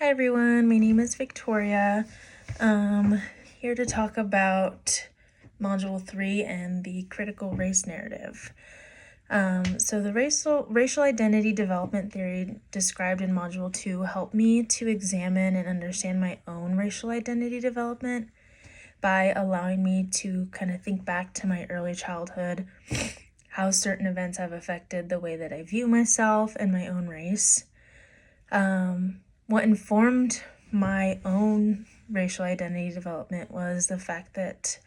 Hi everyone, my name is Victoria. Here to talk about Module 3 and the critical race narrative. So the racial identity development theory described in Module 2 helped me to examine and understand my own racial identity development by allowing me to kind of think back to my early childhood, how certain events have affected the way that I view myself and my own race. What informed my own racial identity development was the fact that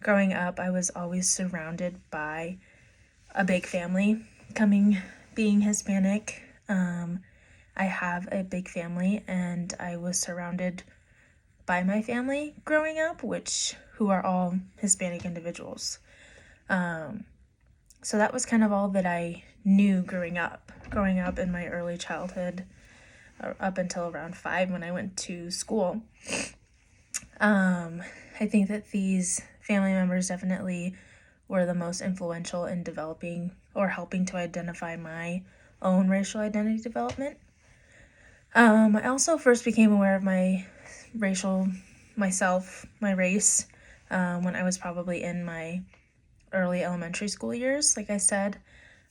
growing up, I was always surrounded by a big family. Being Hispanic, I have a big family, and I was surrounded by my family growing up, who are all Hispanic individuals. So that was kind of all that I knew growing up in my early childhood, up until around 5 when I went to school. I think that these family members definitely were the most influential in developing or helping to identify my own racial identity development. I also first became aware of my race, when I was probably in my early elementary school years, like I said.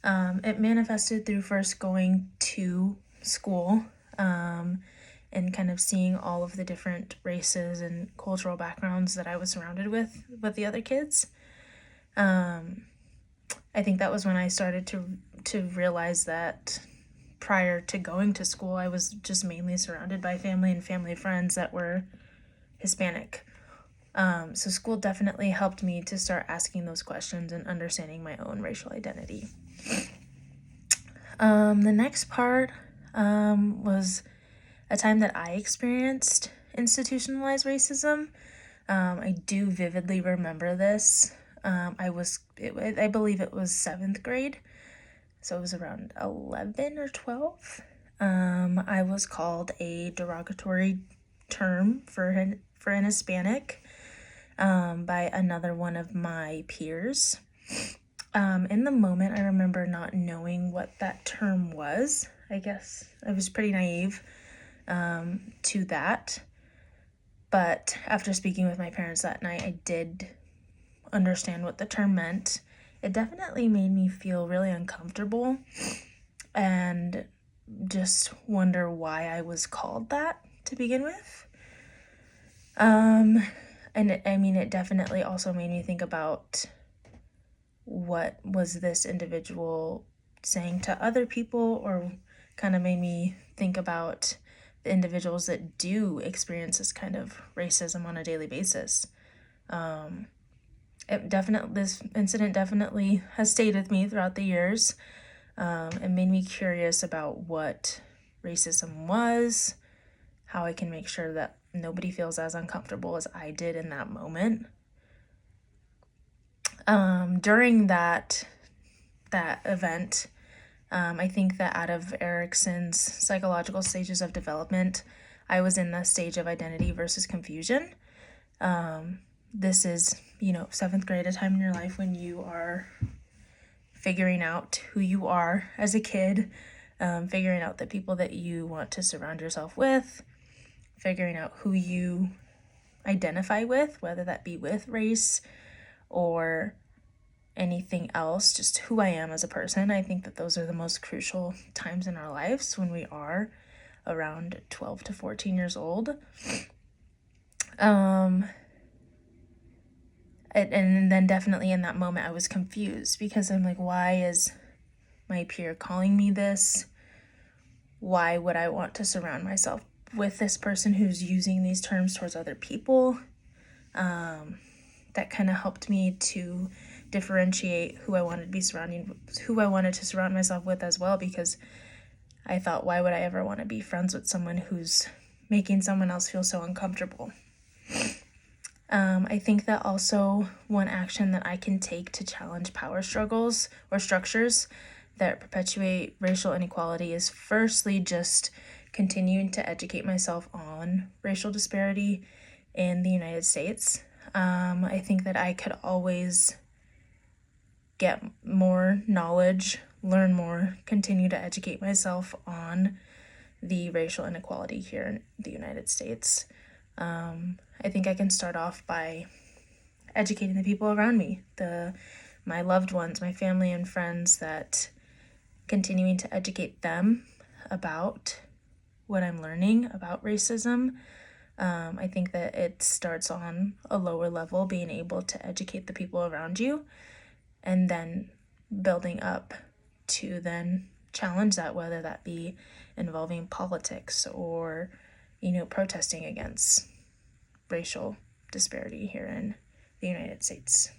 It manifested through first going to school, and kind of seeing all of the different races and cultural backgrounds that I was surrounded with the other kids. I think that was when I started to realize that prior to going to school, I was just mainly surrounded by family and family friends that were Hispanic. So school definitely helped me to start asking those questions and understanding my own racial identity. The next part was a time that I experienced institutionalized racism. I do vividly remember this. I believe it was 7th grade, so it was around 11 or 12. I was called a derogatory term for an Hispanic by another one of my peers. In the moment, I remember not knowing what that term was. I guess I was pretty naive to that. But after speaking with my parents that night, I did understand what the term meant. It definitely made me feel really uncomfortable and just wonder why I was called that to begin with. And it definitely also made me think about what was this individual saying to other people, or kind of made me think about the individuals that do experience this kind of racism on a daily basis. This incident definitely has stayed with me throughout the years. It made me curious about what racism was, how I can make sure that nobody feels as uncomfortable as I did in that moment. During that event, I think that out of Erikson's psychological stages of development, I was in the stage of identity versus confusion. This is, 7th grade, a time in your life when you are figuring out who you are as a kid, figuring out the people that you want to surround yourself with, figuring out who you identify with, whether that be with race or anything else, just who I am as a person. I think that those are the most crucial times in our lives, when we are around 12 to 14 years old. And then definitely in that moment I was confused, because I'm like, why is my peer calling me this? Why would I want to surround myself with this person who's using these terms towards other people? That kind of helped me to differentiate who I wanted to surround myself with as well, because I thought, why would I ever want to be friends with someone who's making someone else feel so uncomfortable? I think that also one action that I can take to challenge power struggles or structures that perpetuate racial inequality is firstly just continuing to educate myself on racial disparity in the United States. I think that I could always get more knowledge, learn more, continue to educate myself on the racial inequality here in the United States. I think I can start off by educating the people around me, my loved ones, my family and friends, that continuing to educate them about what I'm learning about racism. I think that it starts on a lower level, being able to educate the people around you, and then building up to then challenge that, whether that be involving politics or, protesting against racial disparity here in the United States.